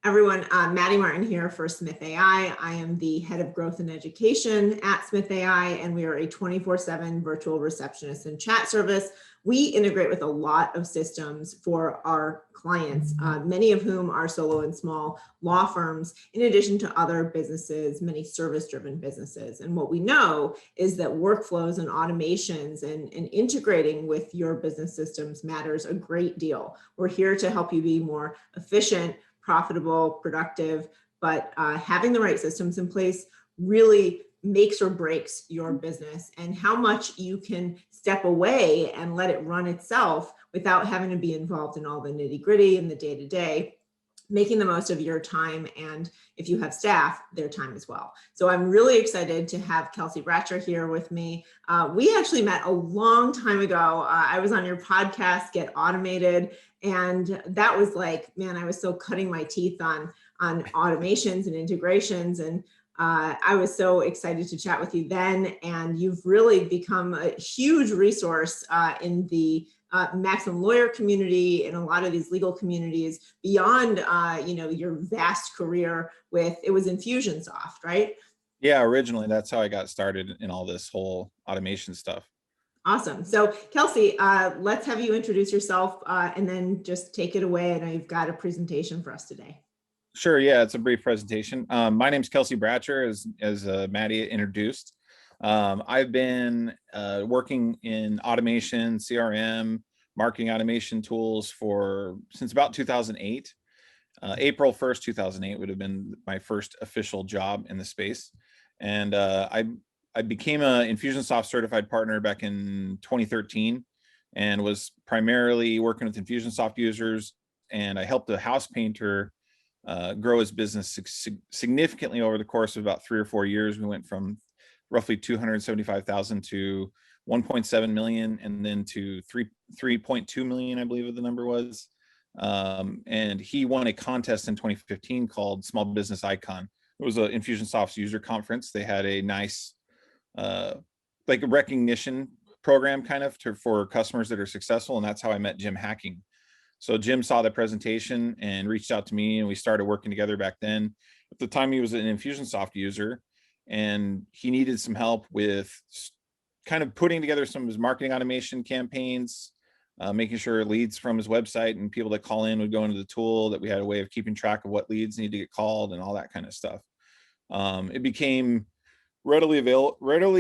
Everyone, Maddie Martin here for Smith.ai. I am the head of growth and education at Smith.ai, and we are a 24/7 virtual receptionist and chat service. We integrate with a lot of systems for our clients, many of whom are solo and small law firms, in addition to other businesses, many service-driven businesses. And what we know is that workflows and automations and integrating with your business systems matters a great deal. We're here to help you be more efficient, profitable, productive, but having the right systems in place really makes or breaks your business, and how much you can step away and let it run itself without having to be involved in all the nitty-gritty and the day-to-day, making the most of your time, and if you have staff, their time as well. So I'm really excited to have Kelsey Bratcher here with me. We actually met a long time ago. I was on your podcast, Get Automated, and that was like, man, I was so cutting my teeth on automations and integrations, and I was so excited to chat with you then, and you've really become a huge resource in the maximum lawyer community and a lot of these legal communities beyond your vast career with, it was Infusionsoft, right? Yeah, originally that's how I got started in all this whole automation stuff. Awesome. So Kelsey, let's have you introduce yourself and then just take it away. I know you've got a presentation for us today. Sure. Yeah, it's a brief presentation. My name's Kelsey Bratcher, as Maddie introduced. I've been working in automation, CRM, marketing automation tools since about 2008. April 1st, 2008 would have been my first official job in the space. And I became an Infusionsoft certified partner back in 2013 and was primarily working with Infusionsoft users. And I helped a house painter grow his business significantly over the course of about 3 or 4 years. We went from roughly 275,000 to 1.7 million, and then to 3.2 million, I believe the number was. And he won a contest in 2015 called Small Business Icon. It was an Infusionsoft's user conference. They had a nice like a recognition program kind of for customers that are successful, and that's how I met Jim Hacking. So Jim saw the presentation and reached out to me, and we started working together back then. At the time, he was an Infusionsoft user, and he needed some help with kind of putting together some of his marketing automation campaigns, making sure leads from his website and people that call in would go into the tool, that we had a way of keeping track of what leads need to get called and all that kind of stuff. It became readily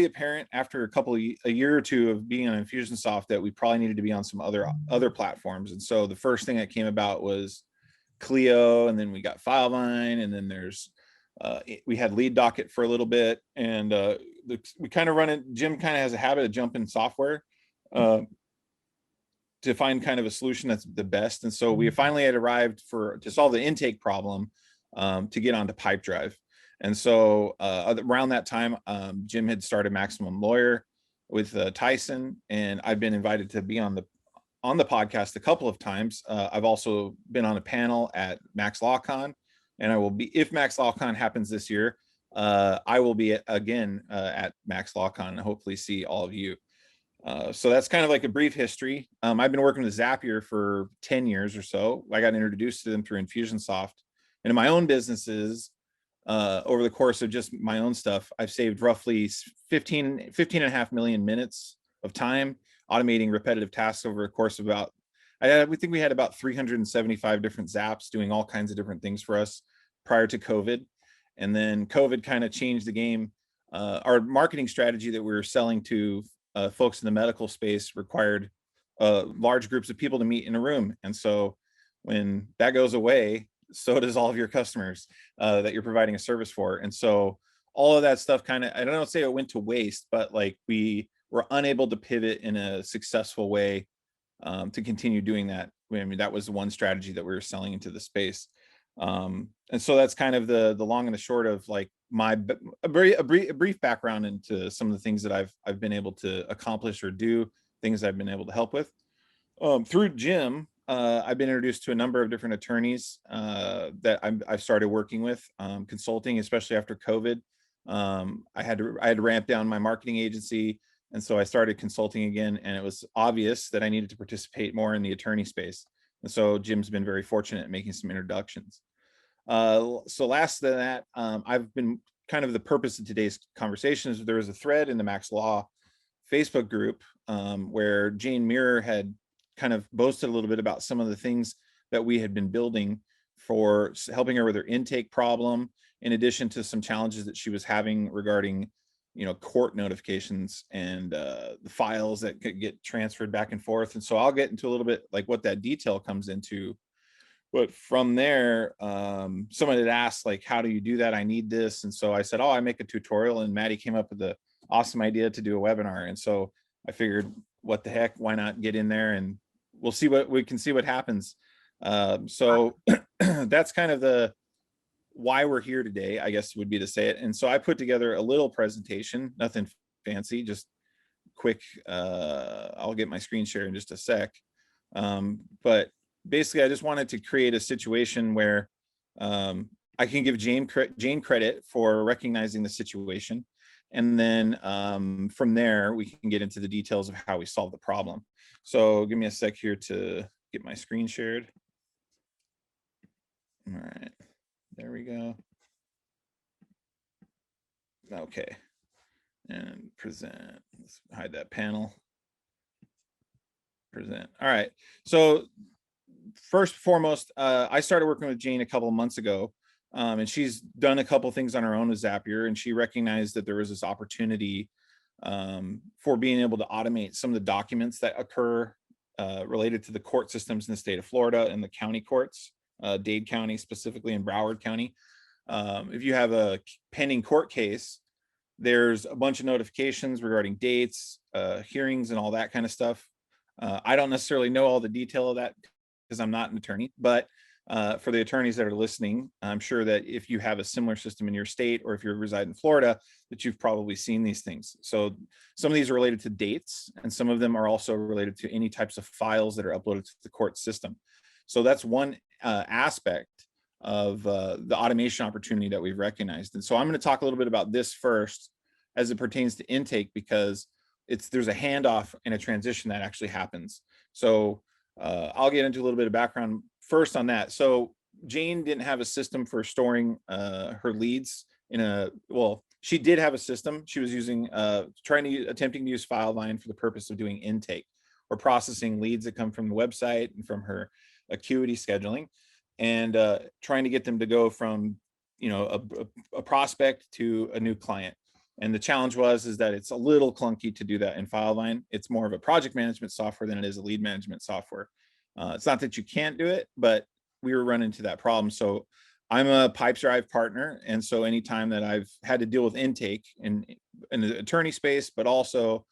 apparent after a year or two of being on Infusionsoft that we probably needed to be on some other platforms. And so the first thing that came about was Clio, and then we got Filevine, and then we had Lead Docket for a little bit, and we kind of run it. Jim kind of has a habit of jumping software to find kind of a solution that's the best. And so we finally had arrived to solve the intake problem to get onto Pipedrive. And so around that time, Jim had started Maximum Lawyer with Tyson, and I've been invited to be on the podcast a couple of times. I've also been on a panel at Max LawCon, and I will be, if Max LawCon happens this year, I will be again at Max LawCon and hopefully see all of you. So that's kind of like a brief history. I've been working with Zapier for 10 years or so. I got introduced to them through Infusionsoft, and in my own businesses, over the course of just my own stuff, I've saved roughly 15.5 million minutes of time automating repetitive tasks over the course of we think we had about 375 different zaps doing all kinds of different things for us prior to COVID. And then COVID kind of changed the game. Our marketing strategy that we were selling to folks in the medical space required large groups of people to meet in a room. And so when that goes away, so does all of your customers that you're providing a service for. And so all of that stuff kind of, I don't say it went to waste, but like we were unable to pivot in a successful way to continue doing that. I mean, that was the one strategy that we were selling into the space. And so that's kind of the long and the short of like a brief background into some of the things that I've been able to accomplish or do, things I've been able to help with. Through Jim, I've been introduced to a number of different attorneys that I've started working with, consulting, especially after COVID. I had to ramp down my marketing agency, and so I started consulting again, and it was obvious that I needed to participate more in the attorney space. And so Jim's been very fortunate at making some introductions. So last than that, I've been kind of the purpose of today's conversation is there was a thread in the Max Law Facebook group where Jane Muir had kind of boasted a little bit about some of the things that we had been building for helping her with her intake problem, in addition to some challenges that she was having regarding, court notifications and the files that could get transferred back and forth. And so I'll get into a little bit like what that detail comes into. But from there, someone had asked, like, how do you do that? I need this. And so I said, oh, I make a tutorial. And Maddie came up with the awesome idea to do a webinar. And so I figured, what the heck, why not get in there and we'll see what happens. So that's kind of the why we're here today, I guess would be to say it. And so I put together a little presentation, nothing fancy, just quick. I'll get my screen share in just a sec. But basically, I just wanted to create a situation where I can give Jane credit for recognizing the situation. And then from there, we can get into the details of how we solve the problem. So give me a sec here to get my screen shared. All right, there we go. Okay, and present. Let's hide that panel. Present. All right, so first and foremost, I started working with Jane a couple of months ago, and she's done a couple things on her own with Zapier, and she recognized that there was this opportunity for being able to automate some of the documents that occur related to the court systems in the state of Florida and the county courts, Dade County specifically, and Broward County. If you have a pending court case, there's a bunch of notifications regarding dates, hearings, and all that kind of stuff. I don't necessarily know all the detail of that because I'm not an attorney, but for the attorneys that are listening, I'm sure that if you have a similar system in your state, or if you reside in Florida, that you've probably seen these things. So some of these are related to dates, and some of them are also related to any types of files that are uploaded to the court system. So that's one aspect of the automation opportunity that we've recognized. And so I'm going to talk a little bit about this first as it pertains to intake, because there's a handoff and a transition that actually happens. So I'll get into a little bit of background first on that. So Jane didn't have a system for storing her leads she did have a system. She was using, attempting to use Filevine for the purpose of doing intake or processing leads that come from the website and from her Acuity scheduling, and trying to get them to go from, a prospect to a new client. And the challenge is that it's a little clunky to do that in Filevine. It's more of a project management software than it is a lead management software. It's not that you can't do it, but we were running into that problem. So I'm a Pipedrive partner. And so anytime that I've had to deal with intake in the attorney space, but also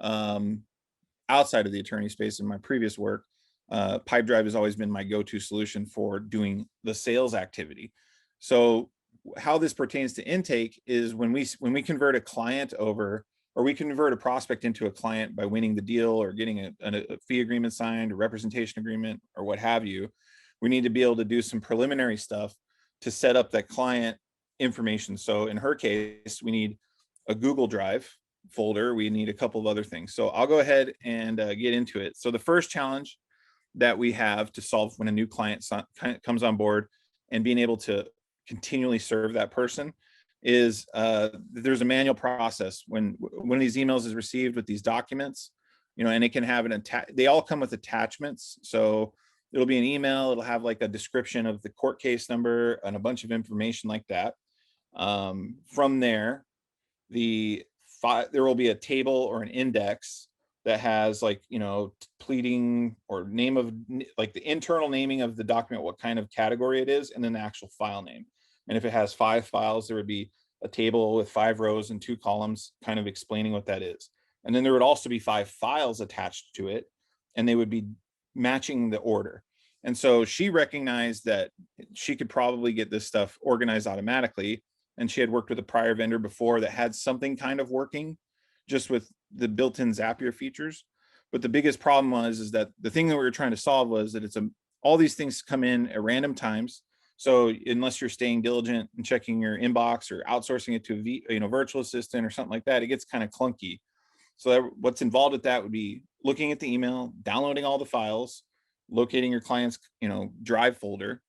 outside of the attorney space in my previous work, Pipedrive has always been my go-to solution for doing the sales activity. So how this pertains to intake is when we convert a client over, or we convert a prospect into a client by winning the deal or getting a fee agreement signed, a representation agreement, or what have you, we need to be able to do some preliminary stuff to set up that client information. So in her case, we need a Google Drive folder. We need a couple of other things. So I'll go ahead and get into it. So the first challenge that we have to solve when a new client comes on board and being able to continually serve that person is there's a manual process when one of these emails is received with these documents, and it can have they all come with attachments. So it'll be an email, it'll have like a description of the court case number and a bunch of information like that. From there, there will be a table or an index that has pleading or name of the internal naming of the document, what kind of category it is, and then the actual file name. And if it has 5 files, there would be a table with 5 rows and 2 columns kind of explaining what that is. And then there would also be 5 files attached to it, and they would be matching the order. And so she recognized that she could probably get this stuff organized automatically. And she had worked with a prior vendor before that had something kind of working just with the built-in Zapier features. But the biggest problem is that the thing that we were trying to solve was that all these things come in at random times. So unless you're staying diligent and checking your inbox or outsourcing it to a virtual assistant or something like that, it gets kind of clunky. So what's involved with that would be looking at the email, downloading all the files, locating your client's Drive folder,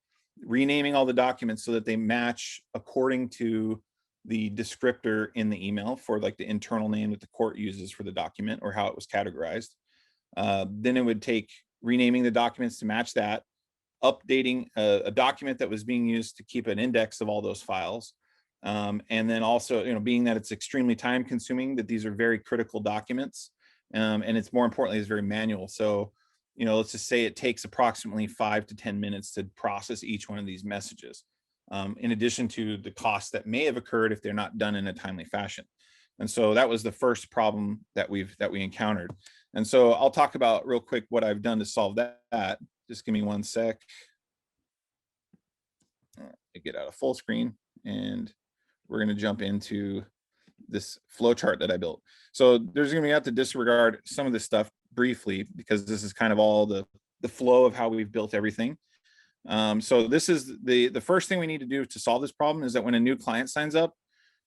renaming all the documents so that they match according to the descriptor in the email for like the internal name that the court uses for the document or how it was categorized. Then it would take renaming the documents to match that, updating a document that was being used to keep an index of all those files. And then also, being that it's extremely time consuming, that these are very critical documents. And it's more importantly, it's very manual. So, let's just say it takes approximately 5 to 10 minutes to process each one of these messages. In addition to the costs that may have occurred if they're not done in a timely fashion. And so that was the first problem that we encountered. And so I'll talk about real quick what I've done to solve that. Just give me one sec. Get out of full screen, and we're going to jump into this flow chart that I built. So there's going to be have to disregard some of this stuff briefly because this is kind of all the flow of how we've built everything. So this is the first thing we need to do to solve this problem is that when a new client signs up,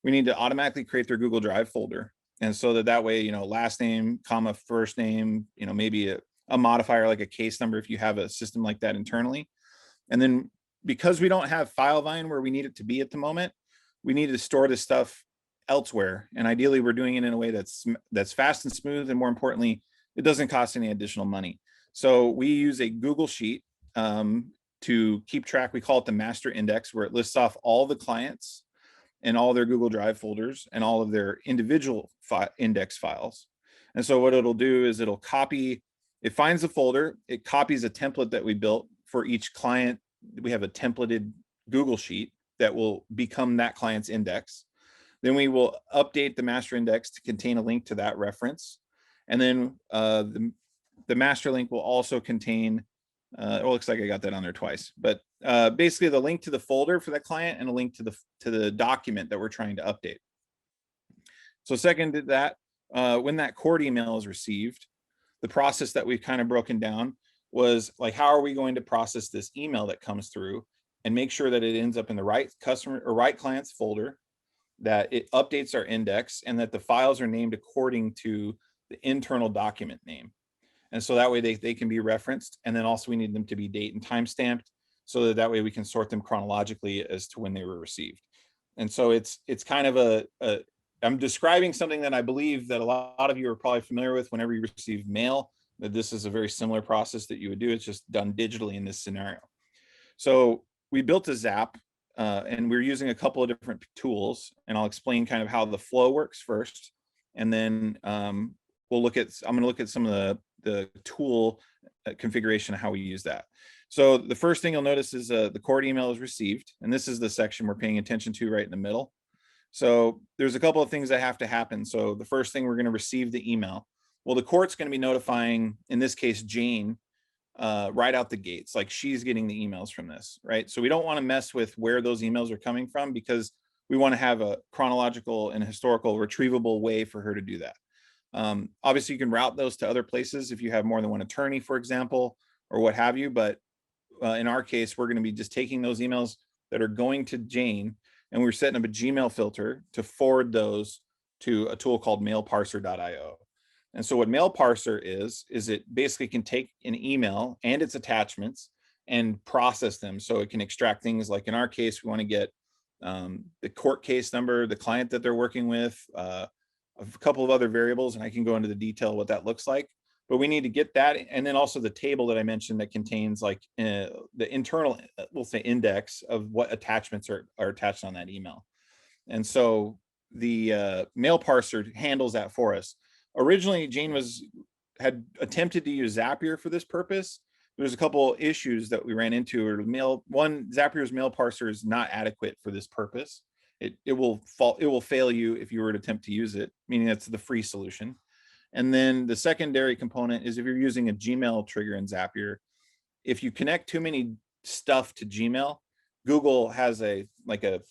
we need to automatically create their Google Drive folder. And so that way, last name, comma, first name, maybe a modifier like a case number if you have a system like that internally. And then because we don't have Filevine where we need it to be at the moment, we need to store this stuff elsewhere. And ideally we're doing it in a way that's fast and smooth. And more importantly, it doesn't cost any additional money. So we use a Google Sheet to keep track. We call it the master index, where it lists off all the clients and all their Google Drive folders and all of their individual index files. And so what it'll do is it'll copy, it finds the folder, it copies a template that we built for each client. We have a templated Google Sheet that will become that client's index. Then we will update the master index to contain a link to that reference. And then the master link will also contain, it looks like I got that on there twice, but basically the link to the folder for that client and a link to the document that we're trying to update. So second to that, when that court email is received, the process that we've kind of broken down was like, how are we going to process this email that comes through and make sure that it ends up in the right customer or right client's folder, that it updates our index, and that the files are named according to the internal document name. And so that way they can be referenced. And then also we need them to be date and time stamped so that way we can sort them chronologically as to when they were received. And so it's kind of I'm describing something that I believe that a lot of you are probably familiar with whenever you receive mail, that this is a very similar process that you would do. It's just done digitally in this scenario. So we built a Zap and we're using a couple of different tools, and I'll explain kind of how the flow works first. And then I'm going to look at some of the tool configuration of how we use that. So the first thing you'll notice is the court email is received, and this is the section we're paying attention to right in the middle. So there's a couple of things that have to happen. So the first thing, we're going to receive the email. Well, the court's going to be notifying, in this case, Jane, right out the gates, like she's getting the emails from this, right? So we don't want to mess with where those emails are coming from, because we want to have a chronological and historical retrievable way for her to do that. Obviously, you can route those to other places if you have more than one attorney, for example, or what have you. But in our case, we're going to be just taking those emails that are going to Jane, and we're setting up a Gmail filter to forward those to a tool called mailparser.io. And so what Mail Parser is it basically can take an email and its attachments and process them. So it can extract things like, in our case, we want to get the court case number, the client that they're working with, a couple of other variables, and I can go into the detail what that looks like. But we need to get that, and then also the table that I mentioned that contains like the internal, we'll say, index of what attachments are attached on that email. And so the Mail Parser handles that for us. Originally, Jane had attempted to use Zapier for this purpose. There's a couple issues that we ran into. Zapier's Mail Parser is not adequate for this purpose. It will fail you if you were to attempt to use it, meaning that's the free solution. And then the secondary component is if you're using a Gmail trigger in Zapier, if you connect too many stuff to Gmail, Google has a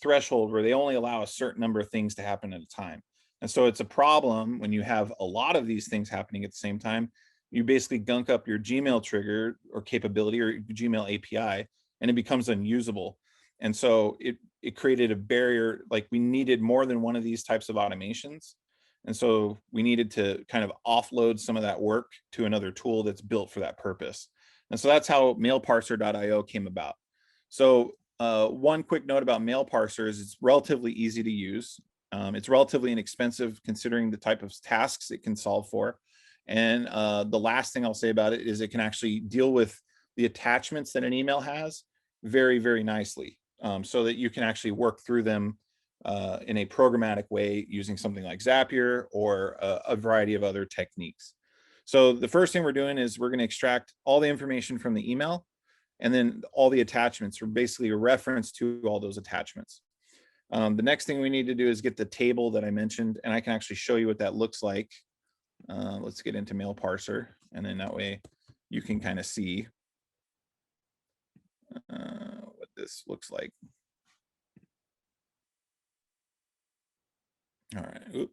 threshold where they only allow a certain number of things to happen at a time. And so it's a problem when you have a lot of these things happening at the same time. You basically gunk up your Gmail trigger or capability or Gmail API, and it becomes unusable. And so it created a barrier. Like, we needed more than one of these types of automations. And so we needed to kind of offload some of that work to another tool that's built for that purpose. And so that's how mailparser.io came about. So one quick note about mail parser is it's relatively easy to use. It's relatively inexpensive considering the type of tasks it can solve for. And the last thing I'll say about it is it can actually deal with the attachments that an email has very, very nicely, so that you can actually work through them in a programmatic way using something like Zapier or a variety of other techniques. So the first thing we're doing is we're going to extract all the information from the email, and then all the attachments are basically a reference to all those attachments. The next thing we need to do is get the table that I mentioned, and I can actually show you what that looks like. Let's get into mail parser, and then that way you can kind of see what this looks like. All right. Oop.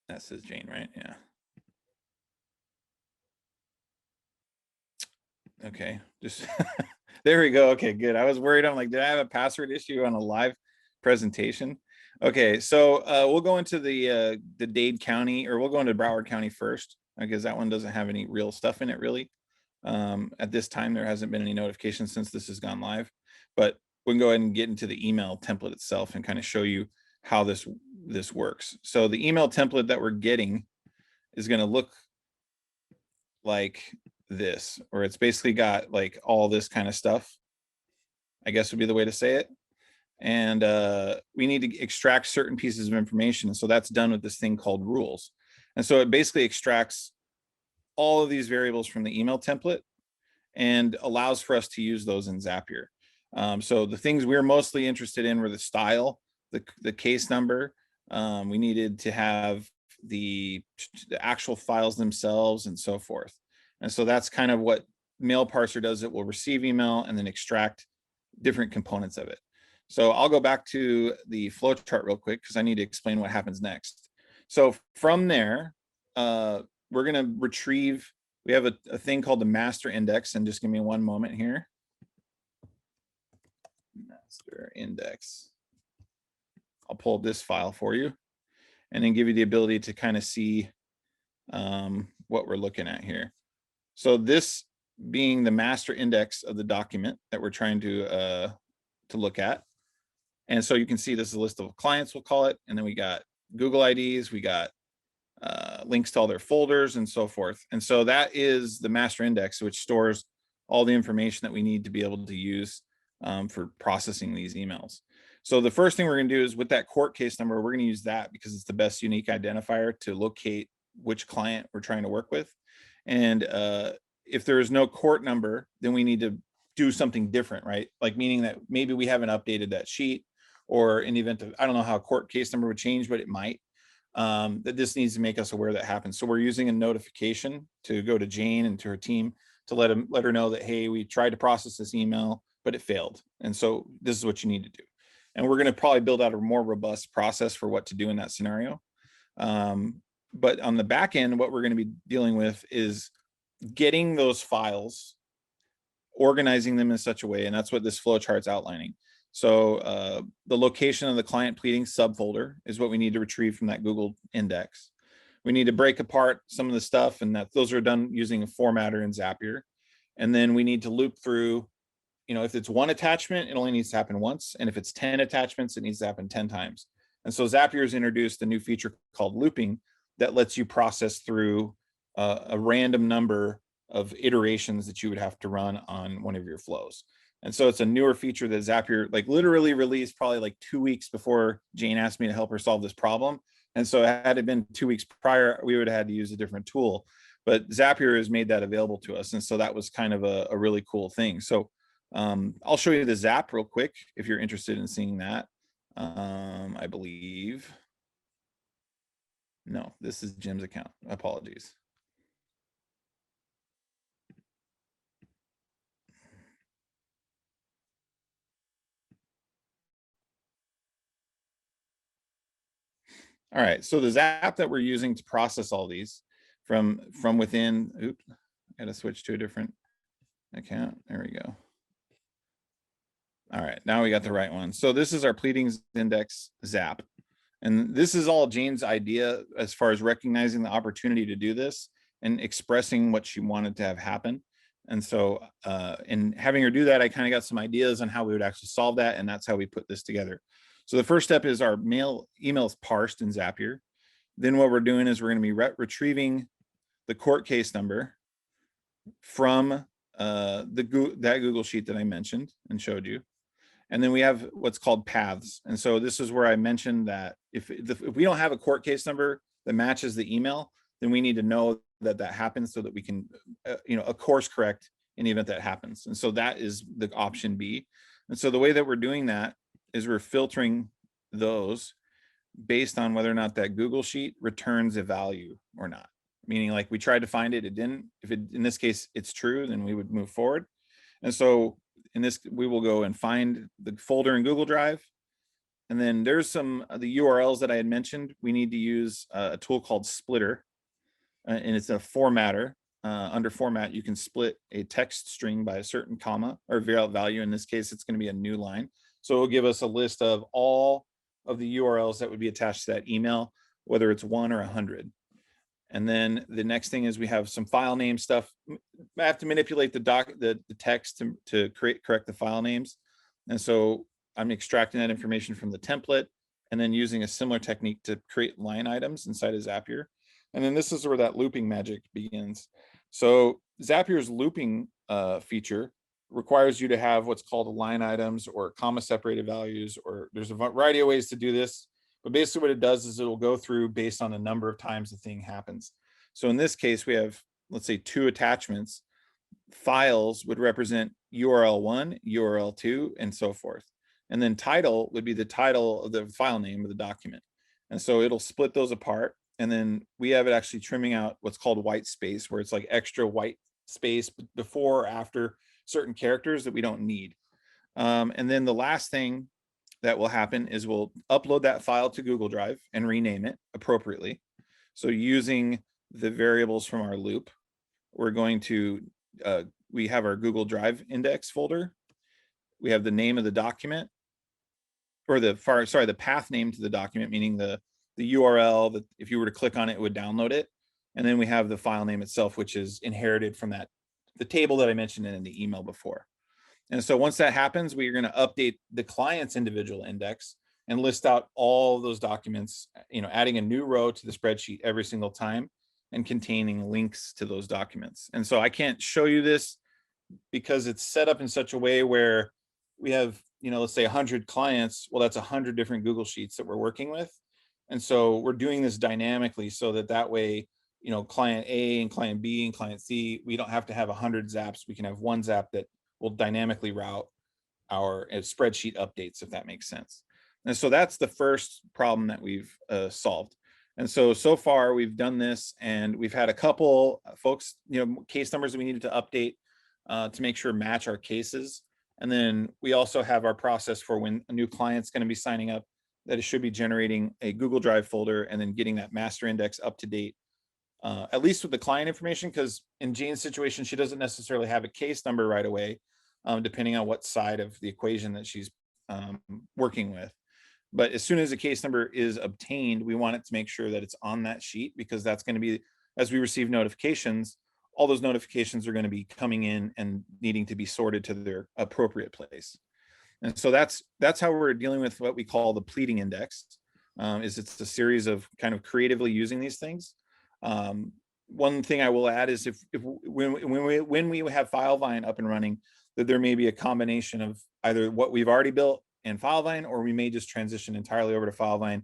That says Jane, right? Yeah. Okay, just there we go. Okay, good. I was worried. I'm like, did I have a password issue on a live presentation? Okay, so we'll go into the Dade County, or we'll go into Broward County first, because that one doesn't have any real stuff in it really. At this time, there hasn't been any notifications since this has gone live, but we can go ahead and get into the email template itself and kind of show you how this works. So the email template that we're getting is going to look like this, or it's basically got like all this kind of stuff, I guess would be the way to say it. And we need to extract certain pieces of information. And so that's done with this thing called rules. And so it basically extracts all of these variables from the email template and allows for us to use those in Zapier. So the things we were mostly interested in were the style, the case number. We needed to have the actual files themselves and so forth. And so that's kind of what mail parser does. It will receive email and then extract different components of it. So I'll go back to the flow chart real quick because I need to explain what happens next. So from there, we're going to retrieve, we have a thing called the master index, and just give me one moment here. Master index. I'll pull up this file for you and then give you the ability to kind of see what we're looking at here. So this being the master index of the document that we're trying to look at. And so you can see this is a list of clients, we'll call it. And then we got Google IDs, we got links to all their folders and so forth. And so that is the master index, which stores all the information that we need to be able to use for processing these emails. So the first thing we're going to do is with that court case number, we're going to use that because it's the best unique identifier to locate which client we're trying to work with. And if there is no court number, then we need to do something different, right? Like meaning that maybe we haven't updated that sheet, or in the event of, I don't know how a court case number would change, but it might. That this needs to make us aware that happens. So we're using a notification to go to Jane and to her team to let her know that, hey, we tried to process this email, but it failed. And so this is what you need to do. And we're going to probably build out a more robust process for what to do in that scenario. But on the back end, what we're going to be dealing with is getting those files, organizing them in such a way, and that's what this flow chart's outlining. So the location of the client pleading subfolder is what we need to retrieve from that Google index. We need to break apart some of the stuff, and that those are done using a formatter in Zapier. And then we need to loop through, you know, if it's one attachment, it only needs to happen once. And if it's 10 attachments, it needs to happen 10 times. And so Zapier has introduced a new feature called looping that lets you process through a random number of iterations that you would have to run on one of your flows. And so it's a newer feature that Zapier like literally released probably like 2 weeks before Jane asked me to help her solve this problem. And so had it been 2 weeks prior, we would have had to use a different tool. But Zapier has made that available to us. And so that was kind of a really cool thing. So I'll show you the Zap real quick if you're interested in seeing that. I believe. No, this is Jim's account. Apologies. All right, so the Zap that we're using to process all these from within, oops, I gotta switch to a different account. There we go. All right, now we got the right one. So this is our pleadings index Zap. And this is all Jane's idea as far as recognizing the opportunity to do this and expressing what she wanted to have happen. And so in having her do that, I kind of got some ideas on how we would actually solve that. And that's how we put this together. So the first step is our emails parsed in Zapier. Then what we're doing is we're going to be retrieving the court case number from that Google sheet that I mentioned and showed you. And then we have what's called paths. And so this is where I mentioned that if we don't have a court case number that matches the email, then we need to know that that happens so that we can, a course correct in the event that happens. And so that is the option B. And so the way that we're doing that is we're filtering those based on whether or not that Google sheet returns a value or not. Meaning like we tried to find it, it didn't. If it, in this case, it's true, then we would move forward. And so in this, we will go and find the folder in Google Drive. And then there's some of the URLs that I had mentioned. We need to use a tool called Splitter, and it's a formatter. Under format, you can split a text string by a certain comma or value. In this case, it's going to be a new line. So it'll give us a list of all of the URLs that would be attached to that email, whether it's 1 or 100. And then the next thing is we have some file name stuff. I have to manipulate the text to correct the file names. And so I'm extracting that information from the template and then using a similar technique to create line items inside of Zapier. And then this is where that looping magic begins. So Zapier's looping feature requires you to have what's called line items or comma separated values, or there's a variety of ways to do this. But basically what it does is it'll go through based on the number of times the thing happens. So in this case, we have, let's say, 2 attachments. Files would represent URL 1, URL 2, and so forth. And then title would be the title of the file name of the document. And so it'll split those apart. And then we have it actually trimming out what's called white space, where it's like extra white space before or after certain characters that we don't need. And then the last thing that will happen is we'll upload that file to Google Drive and rename it appropriately. So using the variables from our loop, we're going to, we have our Google Drive index folder. We have the name of the document, or the path name to the document, meaning the URL that if you were to click on it, it would download it. And then we have the file name itself, which is inherited from the table that I mentioned in the email before. And so once that happens, we're going to update the client's individual index and list out all those documents, adding a new row to the spreadsheet every single time and containing links to those documents. And so I can't show you this because it's set up in such a way where we have, let's say 100 clients. Well, that's 100 different Google Sheets that we're working with. And so we're doing this dynamically so that way, client A and client B and client C, we don't have to have 100 zaps. We can have one zap that will dynamically route our spreadsheet updates, if that makes sense. And so that's the first problem that we've solved. And so far we've done this, and we've had a couple folks, case numbers that we needed to update to make sure match our cases. And then we also have our process for when a new client's going to be signing up, that it should be generating a Google Drive folder and then getting that master index up to date, at least with the client information, because in Jane's situation, she doesn't necessarily have a case number right away, depending on what side of the equation that she's working with. But as soon as a case number is obtained, we want it to make sure that it's on that sheet, because that's going to be, as we receive notifications, all those notifications are going to be coming in and needing to be sorted to their appropriate place. And so that's how we're dealing with what we call the pleading index. Is it's a series of kind of creatively using these things. One thing I will add is when we have Filevine up and running, that there may be a combination of either what we've already built in Filevine, or we may just transition entirely over to Filevine.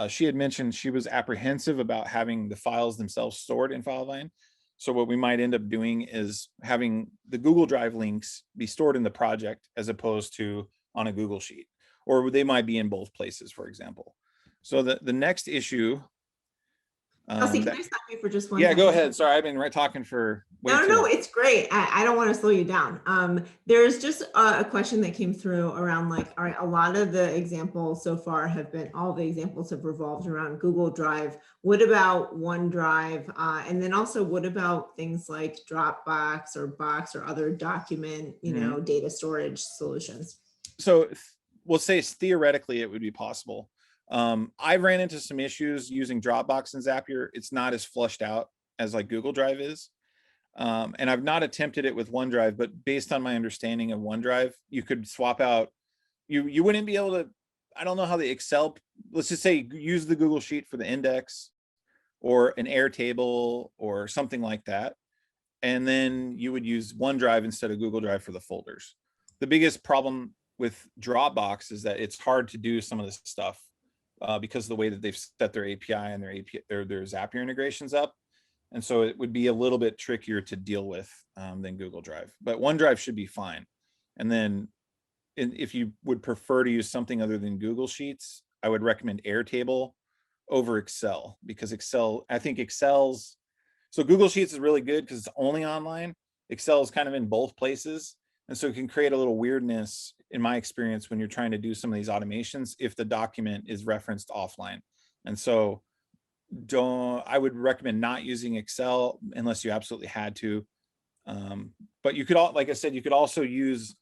She had mentioned she was apprehensive about having the files themselves stored in Filevine. So what we might end up doing is having the Google Drive links be stored in the project as opposed to on a Google Sheet, or they might be in both places, for example. So the next issue. Kelsey, can I stop you for just one Yeah, second? go ahead. Sorry, I've been talking for way too No, long. it's great. I don't want to slow you down. There's just a question that came through around all right, a lot of the examples so far all the examples have revolved around Google Drive. What about OneDrive? And then also, what about things like Dropbox or Box or other document, data storage solutions? So we'll say theoretically it would be possible. I ran into some issues using Dropbox and Zapier. It's not as flushed out as like Google Drive is. And I've not attempted it with OneDrive, but based on my understanding of OneDrive, you could swap out, you wouldn't be able to, I don't know how the Excel, let's just say use the Google Sheet for the index or an Airtable or something like that. And then you would use OneDrive instead of Google Drive for the folders. The biggest problem with Dropbox is that it's hard to do some of this stuff because of the way that they've set their API and their Zapier integrations up. And so it would be a little bit trickier to deal with than Google Drive, but OneDrive should be fine. And then if you would prefer to use something other than Google Sheets, I would recommend Airtable over Excel, because Excel, I think Excel's, so Google Sheets is really good because it's only online. Excel is kind of in both places. And so it can create a little weirdness in my experience when you're trying to do some of these automations if the document is referenced offline. And so I would recommend not using Excel unless you absolutely had to. But you could, like I said, you could also use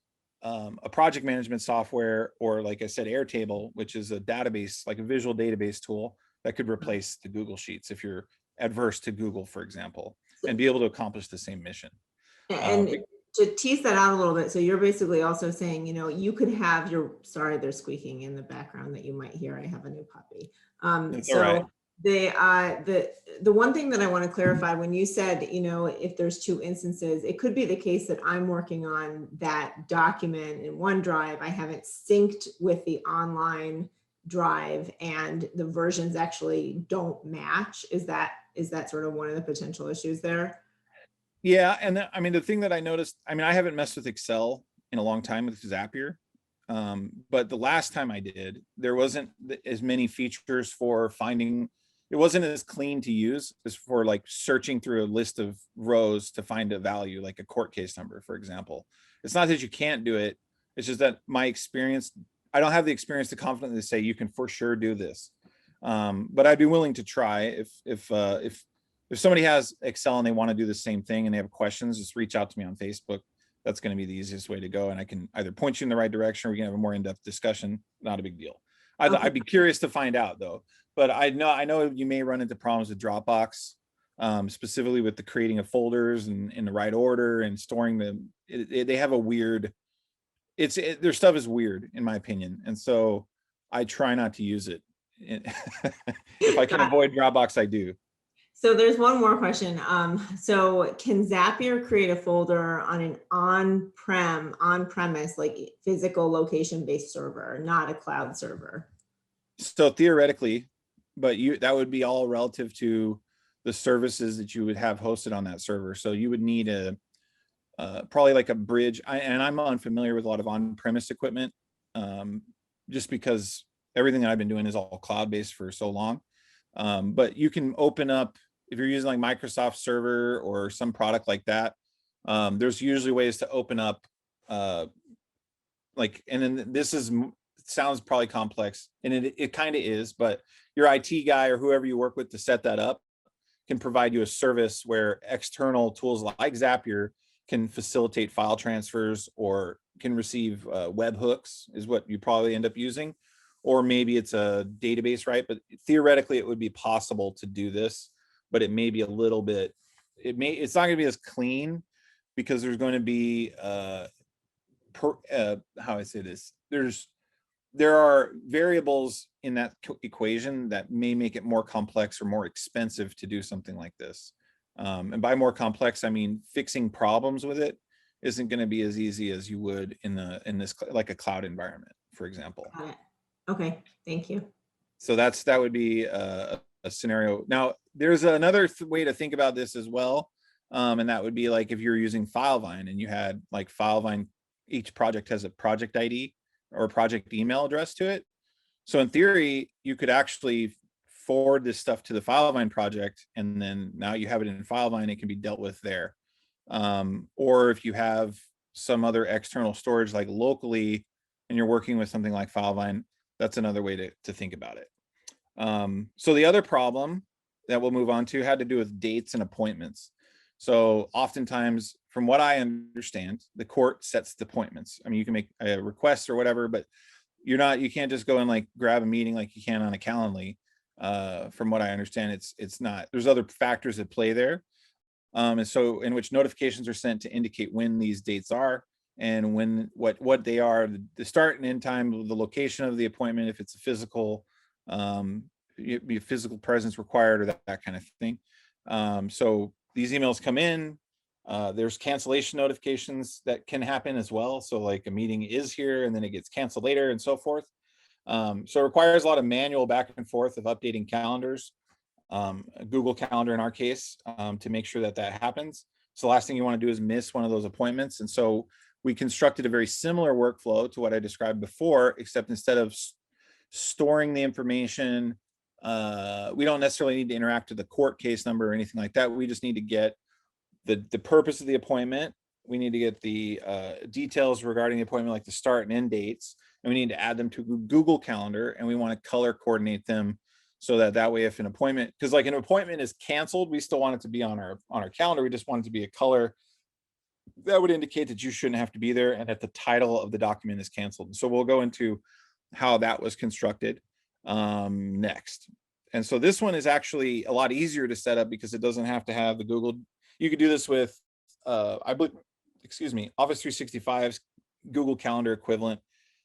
a project management software, or like I said, Airtable, which is a database, like a visual database tool that could replace the Google Sheets if you're adverse to Google, for example, and be able to accomplish the same mission. And to tease that out a little bit, so you're basically also saying, you know, you could have your, sorry, they're squeaking in the background that you might hear. I have a new puppy. So right. The one thing that I want to clarify, when you said, you know, if there's two instances, it could be the case that I'm working on that document in OneDrive. I haven't synced with the online drive and the versions actually don't match. Is that sort of one of the potential issues there? Yeah, and I mean, the thing that I noticed, I mean, I haven't messed with Excel in a long time with Zapier, but the last time I did, there wasn't as many features for finding, it wasn't as clean to use as for like searching through a list of rows to find a value, like a court case number, for example. It's not that you can't do it, it's just that my experience, I don't have the experience to confidently say you can for sure do this. But I'd be willing to try if somebody has Excel and they want to do the same thing and they have questions, just reach out to me on Facebook. That's going to be the easiest way to go. And I can either point you in the right direction, or we can have a more in-depth discussion. Not a big deal. I'd be curious to find out though, but I know you may run into problems with Dropbox, specifically with the creating of folders and in the right order and storing them. They have a weird, their stuff is weird in my opinion. And so I try not to use it. If I can avoid Dropbox, I do. So there's one more question. So can Zapier create a folder on an on-premise, like physical location-based server, not a cloud server? So theoretically, but that would be all relative to the services that you would have hosted on that server. So you would need probably like a bridge. And I'm unfamiliar with a lot of on-premise equipment, just because everything that I've been doing is all cloud-based for so long. But you can open up, if you're using like Microsoft Server or some product like that, there's usually ways to open up, and then sounds probably complex, and it kind of is, but your IT guy or whoever you work with to set that up can provide you a service where external tools like Zapier can facilitate file transfers, or can receive webhooks is what you probably end up using. Or maybe it's a database, right? But theoretically, it would be possible to do this, but it may be a little bit, it's not going to be as clean, because there's going to be, how I say this, there are variables in that equation that may make it more complex or more expensive to do something like this. And by more complex, I mean fixing problems with it isn't going to be as easy as you would in this like a cloud environment, for example. Got it. Okay, thank you. So that would be a scenario. Now, there's another way to think about this as well, and that would be like if you're using Filevine and you had like Filevine, each project has a project ID or a project email address to it. So in theory, you could actually forward this stuff to the Filevine project, and then now you have it in Filevine, it can be dealt with there. Or if you have some other external storage like locally, and you're working with something like Filevine, that's another way to think about it. So the other problem that we'll move on to had to do with dates and appointments. So oftentimes, from what I understand, the court sets the appointments. I mean, you can make a request or whatever, but you can't just go and like grab a meeting like you can on a Calendly. From what I understand, it's not, there's other factors at play there. And so in which notifications are sent to indicate when these dates are and when what they are, the start and end time, the location of the appointment, if it's a physical physical presence required or that kind of thing. So these emails come in. There's cancellation notifications that can happen as well. So like a meeting is here and then it gets canceled later and so forth. So it requires a lot of manual back and forth of updating calendars, a Google Calendar in our case, to make sure that that happens. So the last thing you want to do is miss one of those appointments. And so we constructed a very similar workflow to what I described before, except instead of storing the information, we don't necessarily need to interact with the court case number or anything like that. We just need to get the purpose of the appointment. We need to get the details regarding the appointment, like the start and end dates, and we need to add them to Google Calendar, and we want to color coordinate them so that way if an appointment, because like an appointment is canceled, we still want it to be on our calendar. We just want it to be a color that would indicate that you shouldn't have to be there and that the title of the document is canceled. So we'll go into how that was constructed next. And so this one is actually a lot easier to set up because it doesn't have to have the Google. You could do this with, I believe, Office 365's Google Calendar equivalent,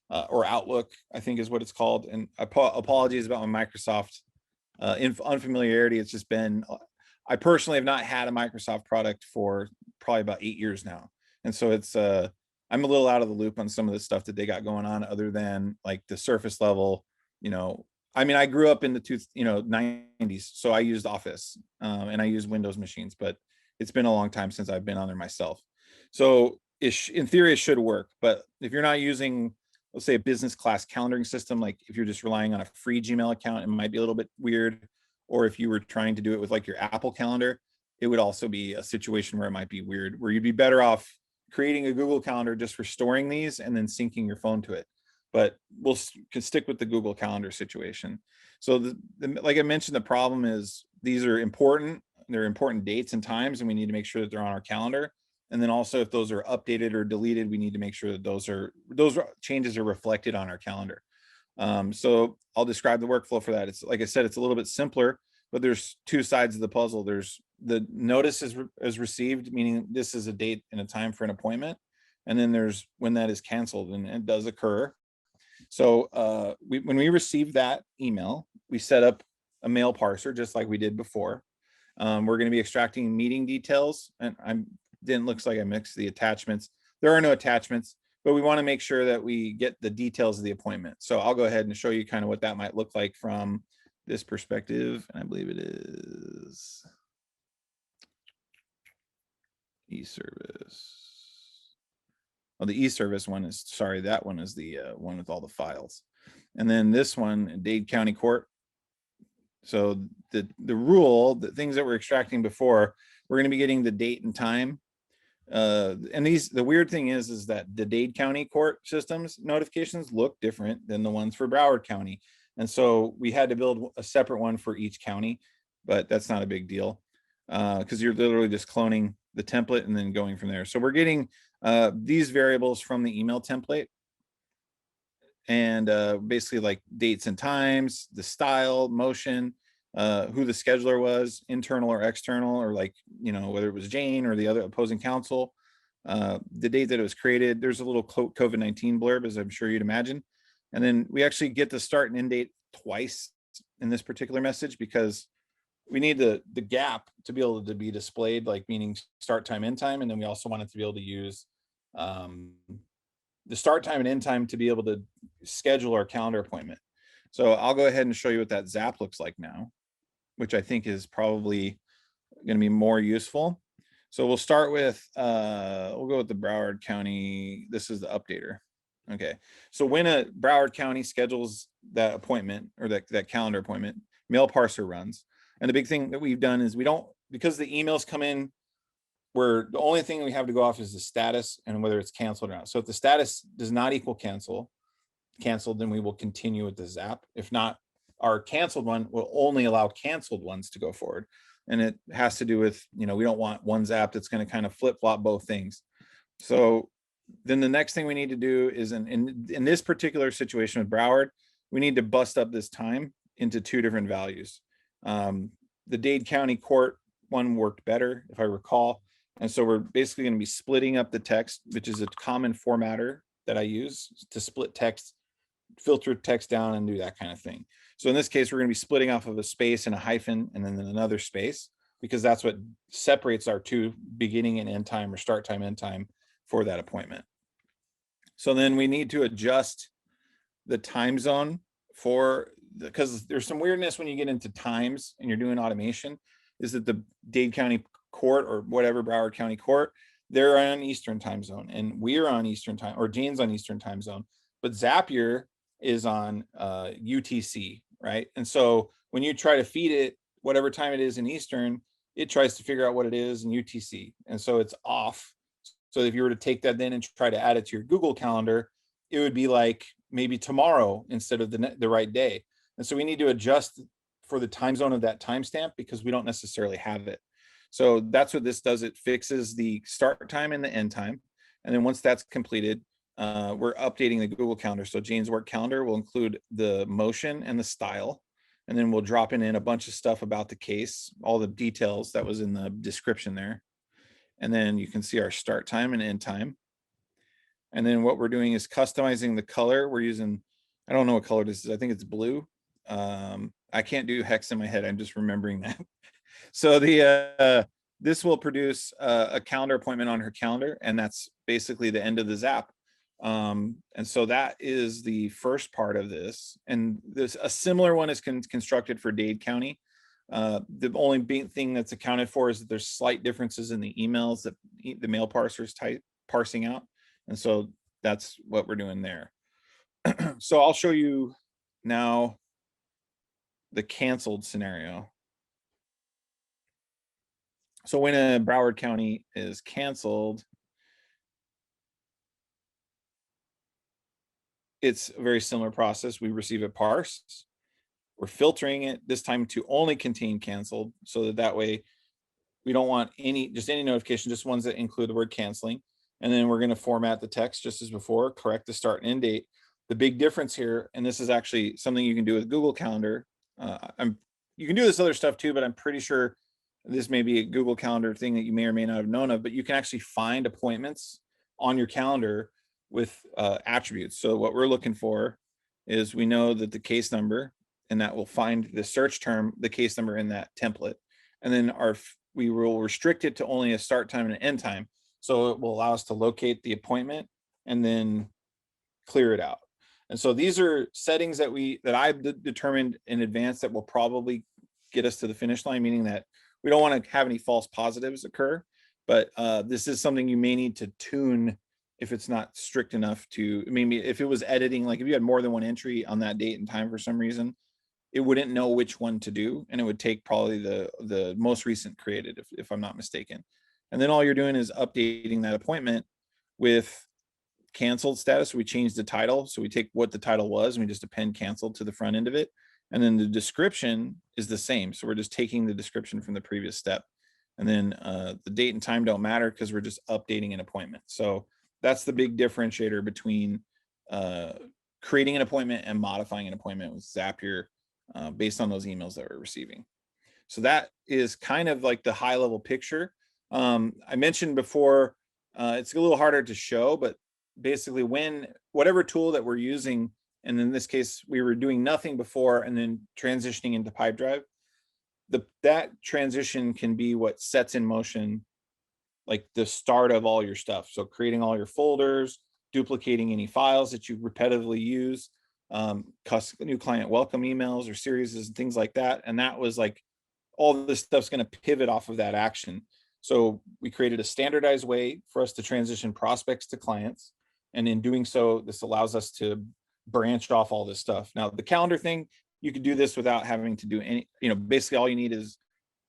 or Outlook, I think is what it's called. And apologies about my Microsoft unfamiliarity. It's just been, I personally have not had a Microsoft product for probably about 8 years now. And so it's, I'm a little out of the loop on some of the stuff that they got going on other than like the surface level, I mean, I grew up in the 90s, so I used Office and I used Windows machines, but it's been a long time since I've been on there myself. So in theory, it should work. But if you're not using, let's say, a business class calendaring system, like if you're just relying on a free Gmail account, it might be a little bit weird. Or if you were trying to do it with like your Apple Calendar, it would also be a situation where it might be weird, where you'd be better off creating a Google Calendar just for storing these and then syncing your phone to it. But we'll stick with the Google Calendar situation. So like I mentioned, the problem is these are important. They're important dates and times, and we need to make sure that they're on our calendar. And then also if those are updated or deleted, we need to make sure that those changes are reflected on our calendar. So I'll describe the workflow for that. It's like I said, it's a little bit simpler, but there's two sides of the puzzle. There's the notice is received, meaning this is a date and a time for an appointment. And then there's when that is canceled, and it does occur. So when we receive that email, we set up a mail parser just like we did before. We're going to be extracting meeting details, and looks like I mixed the attachments. There are no attachments, but we want to make sure that we get the details of the appointment. So I'll go ahead and show you kind of what that might look like from this perspective. And I believe it is eService. Oh, the eService one is, sorry, that one is the one with all the files. And then this one, Dade County Court. So the rule, the things that we're extracting before, we're going to be getting the date and time. And the weird thing is that the Dade County Court systems notifications look different than the ones for Broward County. And so we had to build a separate one for each county, but that's not a big deal because you're literally just cloning the template and then going from there. So we're getting these variables from the email template, and basically like dates and times, the style, motion, who the scheduler was, internal or external, or like, whether it was Jane or the other opposing counsel, the date that it was created. There's a little COVID-19 blurb, as I'm sure you'd imagine. And then we actually get the start and end date twice in this particular message because we need the gap to be able to be displayed, like meaning start time, end time. And then we also want it to be able to use the start time and end time to be able to schedule our calendar appointment. So I'll go ahead and show you what that zap looks like now, which I think is probably going to be more useful. So we'll start with, we'll go with the Broward County. This is the updater. Okay. So when a Broward County schedules that appointment or that calendar appointment, mail parser runs. And the big thing that we've done is because the emails come in, where the only thing we have to go off is the status and whether it's canceled or not. So if the status does not equal canceled, then we will continue with the zap. If not, our canceled one will only allow canceled ones to go forward. And it has to do with, we don't want one zap that's going to kind of flip-flop both things. So then the next thing we need to do is in this particular situation with Broward, we need to bust up this time into two different values. The Dade County Court one worked better, if I recall. And so we're basically going to be splitting up the text, which is a common formatter that I use to split text, filter text down and do that kind of thing. So in this case, we're going to be splitting off of a space and a hyphen and then another space, because that's what separates our two beginning and end time, or start time, end time for that appointment. So then we need to adjust the time zone because there's some weirdness when you get into times and you're doing automation, is that the Dade County Court, or whatever, Broward County Court, they're on Eastern time zone and we're on Eastern time, or Jane's on Eastern time zone, but Zapier is on UTC, right? And so when you try to feed it whatever time it is in Eastern, it tries to figure out what it is in UTC, and so it's off. So if you were to take that then and try to add it to your Google Calendar, it would be like maybe tomorrow instead of the right day. And so we need to adjust for the time zone of that timestamp, because we don't necessarily have it. So that's what this does. It fixes the start time and the end time. And then once that's completed, we're updating the Google Calendar. So Jane's work calendar will include the motion and the style. And then we'll drop in a bunch of stuff about the case, all the details that was in the description there. And then you can see our start time and end time. And then what we're doing is customizing the color. We're using, I don't know what color this is. I think it's blue. I can't do hex in my head. I'm just remembering that. So this will produce a calendar appointment on her calendar, and that's basically the end of the zap. And so that is the first part of this. And a similar one is constructed for Dade County. The only thing that's accounted for is that there's slight differences in the emails that the mail parsers parsing out. And so that's what we're doing there. So I'll show you now the canceled scenario. So when a Broward County is canceled, it's a very similar process. We receive it parsed. We're filtering it this time to only contain canceled, so that way we don't want any notification, just ones that include the word canceling. And then we're going to format the text just as before, correct the start and end date. The big difference here, and this is actually something you can do with Google Calendar. You can do this other stuff too, but I'm pretty sure this may be a Google Calendar thing that you may or may not have known of, but you can actually find appointments on your calendar with attributes. So what we're looking for is, we know that the case number, and that will find the search term, the case number in that template. And then we will restrict it to only a start time and an end time. So it will allow us to locate the appointment and then clear it out. And so these are settings that I've determined in advance that will probably get us to the finish line, meaning that we don't want to have any false positives occur. But this is something you may need to tune if it's not strict enough to, I mean, if it was editing, like if you had more than one entry on that date and time for some reason, it wouldn't know which one to do, and it would take probably the most recent created, if I'm not mistaken. And then all you're doing is updating that appointment with canceled status. We change the title, so we take what the title was and we just append canceled to the front end of it. And then the description is the same, so we're just taking the description from the previous step. And then the date and time don't matter, because we're just updating an appointment. So that's the big differentiator between creating an appointment and modifying an appointment with Zapier, based on those emails that we're receiving. So that is kind of like the high level picture. I mentioned before, it's a little harder to show, but basically whatever tool that we're using, and in this case, we were doing nothing before and then transitioning into Pipedrive, that transition can be what sets in motion like the start of all your stuff. So creating all your folders, duplicating any files that you repetitively use, new client welcome emails or series and things like that. And that was like, all this stuff's going to pivot off of that action. So we created a standardized way for us to transition prospects to clients. And in doing so, this allows us to branch off all this stuff. Now, the calendar thing, you could do this without having to do any, basically all you need is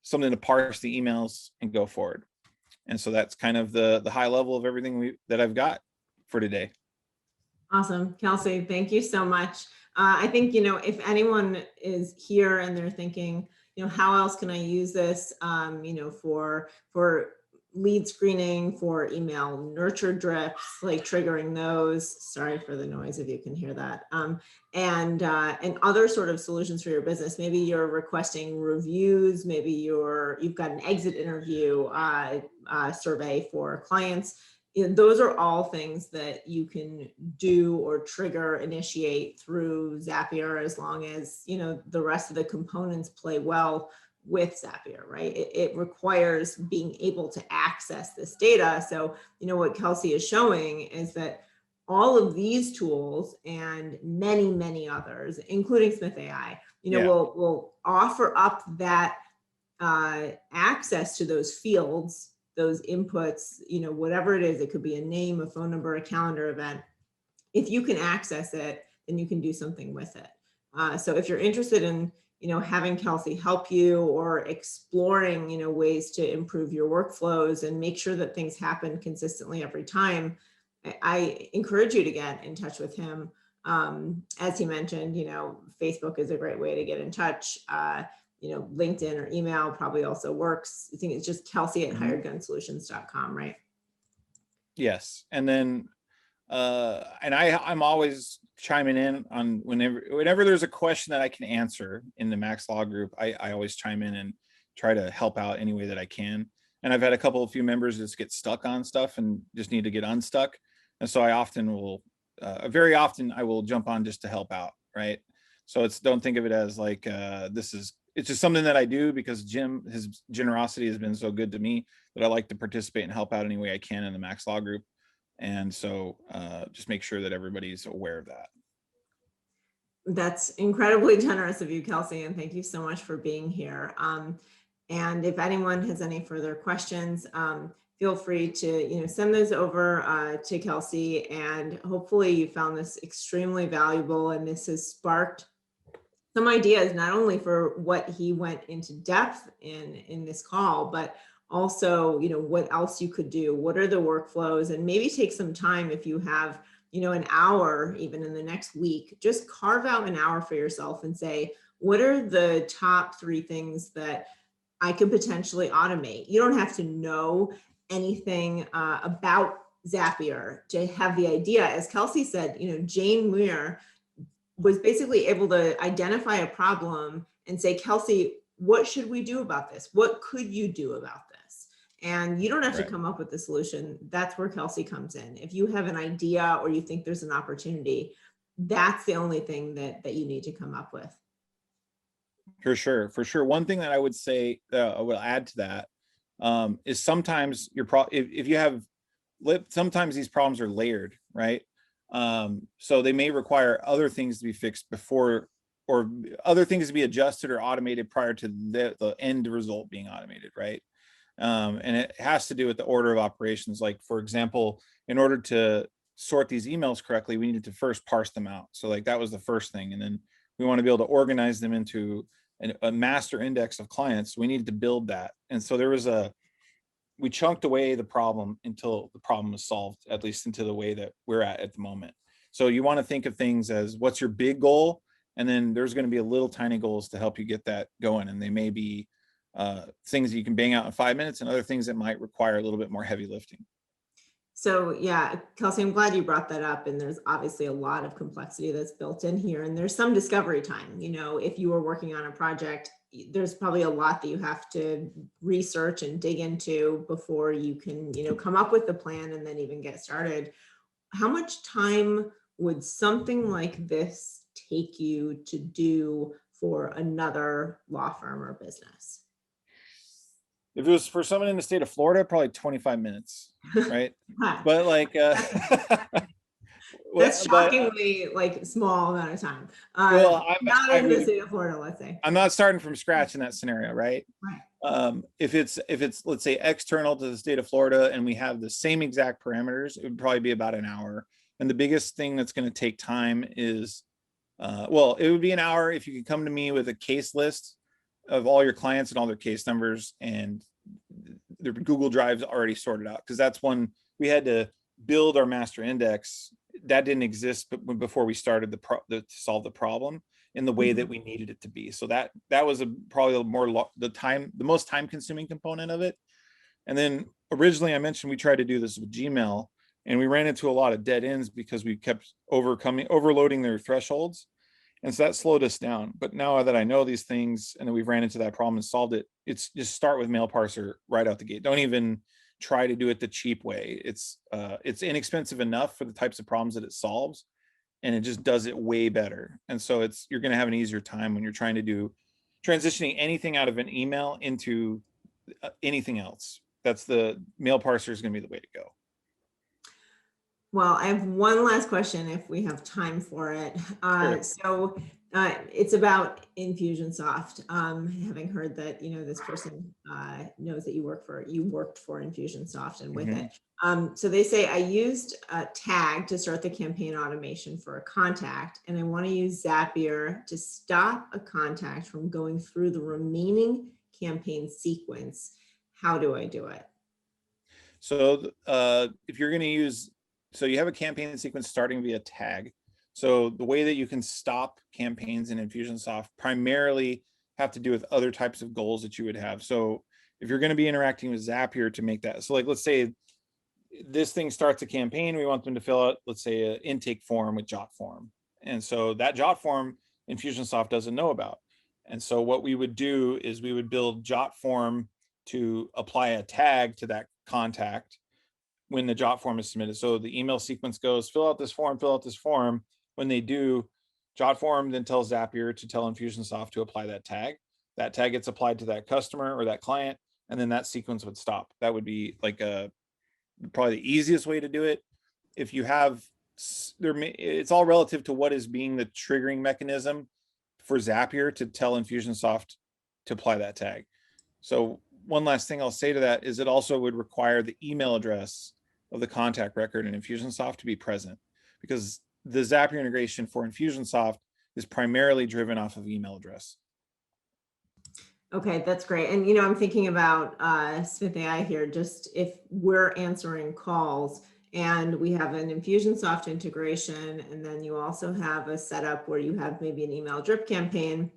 something to parse the emails and go forward. And so that's kind of the high level of everything that I've got for today. Awesome. Kelsey, thank you so much. I think, if anyone is here and they're thinking, how else can I use this, for lead screening for email nurture drifts, like triggering those. Sorry for the noise if you can hear that. And other sort of solutions for your business. Maybe you're requesting reviews. Maybe you've got an exit interview survey for clients. Those are all things that you can do or trigger, initiate through Zapier, as long as the rest of the components play well with Zapier, right? It requires being able to access this data. So, what Kelsey is showing is that all of these tools and many, many others, including Smith.ai, will offer up that access to those fields, those inputs, whatever it is. It could be a name, a phone number, a calendar event. If you can access it, then you can do something with it. So if you're interested in having Kelsey help you, or exploring, ways to improve your workflows and make sure that things happen consistently every time, I encourage you to get in touch with him. As he mentioned, Facebook is a great way to get in touch. LinkedIn or email probably also works. I think it's just Kelsey at hiredgunsolutions.com, right? Yes. And then, and I'm always chiming in on whenever there's a question that I can answer in the Max Law group. I always chime in and try to help out any way that I can. And I've had a few members just get stuck on stuff and just need to get unstuck. And so I often will, very often I will jump on just to help out, right? So don't think of it as like, it's just something that I do because his generosity has been so good to me that I like to participate and help out any way I can in the Max Law group. And so just make sure that everybody's aware of that. That's incredibly generous of you, Kelsey, and thank you so much for being here. And if anyone has any further questions, feel free to send those over to Kelsey. And hopefully you found this extremely valuable, and this has sparked some ideas, not only for what he went into depth in this call, but also, what else you could do. What are the workflows? And maybe take some time, if you have, an hour, even in the next week, just carve out an hour for yourself and say, what are the top 3 things that I could potentially automate? You don't have to know anything about Zapier to have the idea. As Kelsey said, Jane Muir was basically able to identify a problem and say, Kelsey, what should we do about this? What could you do about this? And you don't have to come up with the solution. That's where Kelsey comes in. If you have an idea or you think there's an opportunity, that's the only thing that you need to come up with. For sure. One thing that I would say, I will add to that, is sometimes if you have, sometimes these problems are layered, right? So they may require other things to be fixed before, or other things to be adjusted or automated prior to the end result being automated, right? And it has to do with the order of operations. Like, for example, in order to sort these emails correctly, we needed to first parse them out. So like that was the first thing. And then we want to be able to organize them into a master index of clients. We needed to build that. And so we chunked away the problem until the problem was solved, at least into the way that we're at the moment. So you want to think of things as, what's your big goal? And then there's going to be a little tiny goals to help you get that going. And they may be things that you can bang out in 5 minutes, and other things that might require a little bit more heavy lifting. So yeah, Kelsey, I'm glad you brought that up. And there's obviously a lot of complexity that's built in here. And there's some discovery time. If you were working on a project, there's probably a lot that you have to research and dig into before you can, come up with the plan and then even get started. How much time would something like this take you to do for another law firm or business? If it was for someone in the state of Florida, probably 25 minutes, right? But like, that's shockingly small amount of time. Well, not in the state of Florida, let's say. I'm not starting from scratch in that scenario, right? Right. If it's let's say external to the state of Florida and we have the same exact parameters, it would probably be about an hour. And the biggest thing that's going to take time is, it would be an hour if you could come to me with a case list of all your clients and all their case numbers, and their Google Drive's already sorted out, because that's one we had to build our master index. That didn't exist before we started to solve the problem in the way that we needed it to be. So that was probably more the most time consuming component of it. And then originally I mentioned we tried to do this with Gmail, and we ran into a lot of dead ends because we kept overloading their thresholds. And so that slowed us down. But now that I know these things and that we've ran into that problem and solved it, it's just start with mail parser right out the gate. Don't even try to do it the cheap way. It's inexpensive enough for the types of problems that it solves, and it just does it way better. And so you're going to have an easier time when you're trying to do transitioning anything out of an email into anything else. That's the mail parser is going to be the way to go. Well, I have one last question if we have time for it. Sure. It's about Infusionsoft. Having heard that, this person knows that you worked for Infusionsoft and with it. So they say, I used a tag to start the campaign automation for a contact, and I want to use Zapier to stop a contact from going through the remaining campaign sequence. How do I do it? So if you're going to use, so you have a campaign sequence starting via tag. So the way that you can stop campaigns in Infusionsoft primarily have to do with other types of goals that you would have. So if you're going to be interacting with Zapier to make that, so like, let's say this thing starts a campaign, we want them to fill out, let's say, an intake form with Jot form. And so that Jot form Infusionsoft doesn't know about. And so what we would do is we would build Jot form to apply a tag to that contact when the Jot form is submitted. So the email sequence goes, fill out this form, fill out this form. When they do, Jot form then tells Zapier to tell Infusionsoft to apply that tag. That tag gets applied to that customer or that client, and then that sequence would stop. That would be like probably the easiest way to do it. If you have, it's all relative to what is being the triggering mechanism for Zapier to tell Infusionsoft to apply that tag. So one last thing I'll say to that is it also would require the email address of the contact record in Infusionsoft to be present, because the Zapier integration for Infusionsoft is primarily driven off of email address. Okay, that's great. And, I'm thinking about Smith.ai here, just if we're answering calls and we have an Infusionsoft integration, and then you also have a setup where you have maybe an email drip campaign.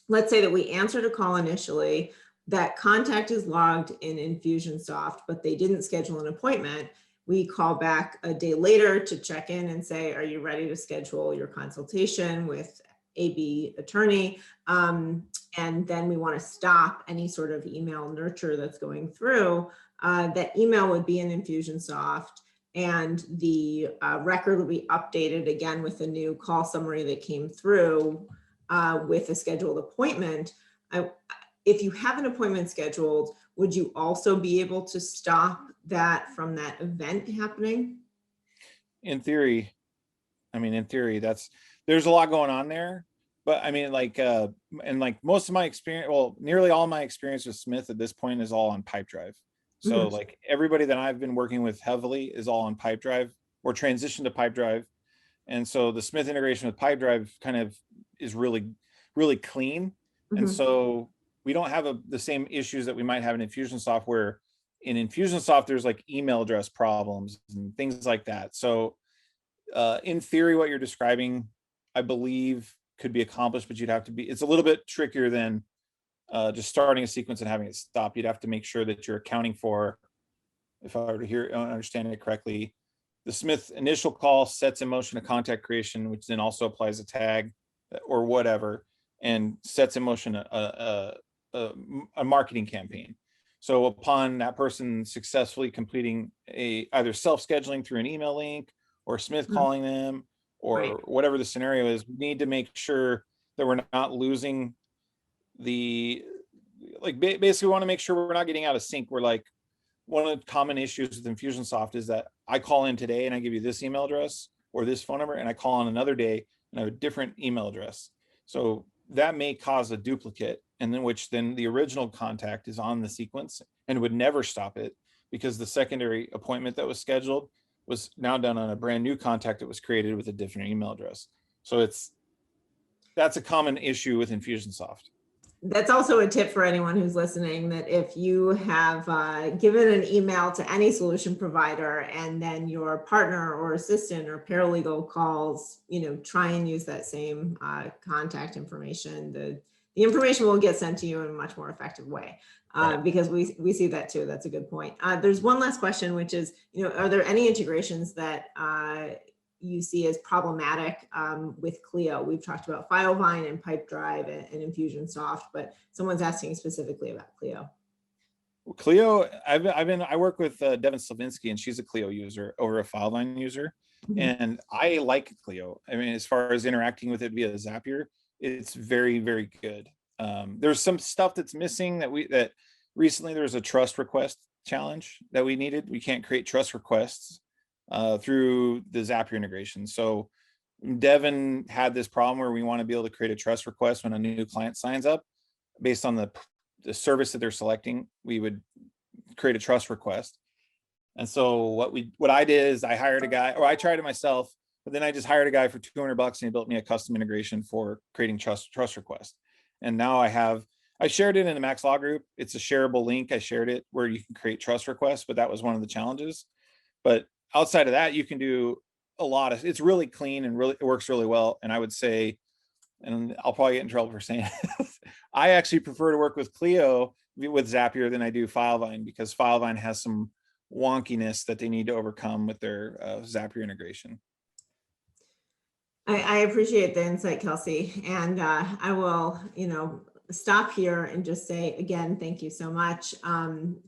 Let's say that we answered a call initially, that contact is logged in Infusionsoft, but they didn't schedule an appointment. We call back a day later to check in and say, are you ready to schedule your consultation with AB attorney? And then we want to stop any sort of email nurture that's going through. That email would be in Infusionsoft, and the record will be updated again with a new call summary that came through with a scheduled appointment. If you have an appointment scheduled, would you also be able to stop that from that event happening? In theory, there's a lot going on there. But I mean, and like most of my experience, well, nearly all my experience with Smith at this point is all on Pipedrive. So like everybody that I've been working with heavily is all on Pipedrive or transitioned to Pipedrive. And so the Smith integration with Pipedrive kind of is really, really clean. And so we don't have the same issues that we might have in Infusionsoft, where in Infusionsoft, there's like email address problems and things like that. So in theory, what you're describing, I believe, could be accomplished, but it's a little bit trickier than just starting a sequence and having it stop. You'd have to make sure that you're accounting for, if I were to understand it correctly, the Smith initial call sets in motion a contact creation, which then also applies a tag or whatever, and sets in motion a marketing campaign. So upon that person successfully completing either self-scheduling through an email link or Smith calling them, or whatever the scenario is, we need to make sure that we're not losing basically we want to make sure we're not getting out of sync. We're like, one of the common issues with Infusionsoft is that I call in today and I give you this email address or this phone number, and I call on another day and I have a different email address. So that may cause a duplicate, and then the original contact is on the sequence and would never stop it, because the secondary appointment that was scheduled was now done on a brand new contact that was created with a different email address. So that's a common issue with Infusionsoft. That's also a tip for anyone who's listening, that if you have given an email to any solution provider and then your partner or assistant or paralegal calls, try and use that same contact information. the information will get sent to you in a much more effective way. Right. Because we see that too. That's a good point. There's one last question, which is, are there any integrations that you see as problematic with Clio? We've talked about Filevine and Pipedrive and Infusionsoft, but someone's asking specifically about Clio. Clio, I work with Devin Slavinsky, and she's a Clio user over a Filevine user. And I like Clio. I mean, as far as interacting with it via Zapier, it's very, very good. There's some stuff that's missing that recently there was a trust request challenge that we needed. We can't create trust requests through the Zapier integration. So Devin had this problem where we want to be able to create a trust request when a new client signs up based on the service that they're selecting. We would create a trust request. And so what I did is I hired a guy, or I tried it myself, but then I just hired a guy for $200 and he built me a custom integration for creating trust requests. And now I shared it in the Max Law group. It's a shareable link. I shared it where you can create trust requests, but that was one of the challenges. But outside of that, you can do a lot of, it's really clean and it works really well. And I would say, and I'll probably get in trouble for saying it, I actually prefer to work with Clio with Zapier than I do Filevine, because Filevine has some wonkiness that they need to overcome with their Zapier integration. I appreciate the insight, Kelsey, and I will, stop here and just say again, thank you so much.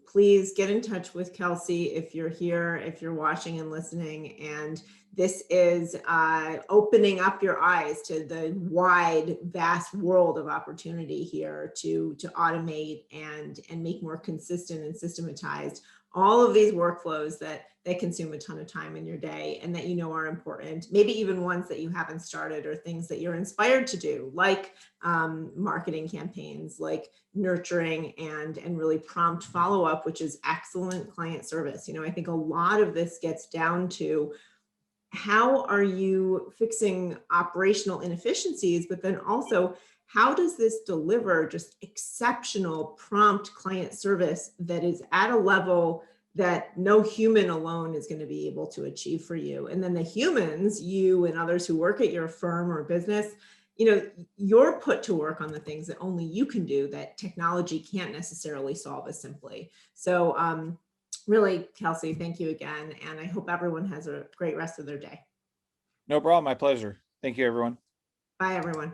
Please get in touch with Kelsey if you're here, if you're watching and listening, and this is opening up your eyes to the wide, vast world of opportunity here to automate and make more consistent and systematized all of these workflows that consume a ton of time in your day and that are important, maybe even ones that you haven't started or things that you're inspired to do, like marketing campaigns, like nurturing and really prompt follow-up, which is excellent client service. I think a lot of this gets down to how are you fixing operational inefficiencies, but then also how does this deliver just exceptional prompt client service that is at a level that no human alone is going to be able to achieve for you? And then the humans, you and others who work at your firm or business, you're put to work on the things that only you can do that technology can't necessarily solve as simply. So really, Kelsey, thank you again. And I hope everyone has a great rest of their day. No problem. My pleasure. Thank you, everyone. Bye, everyone.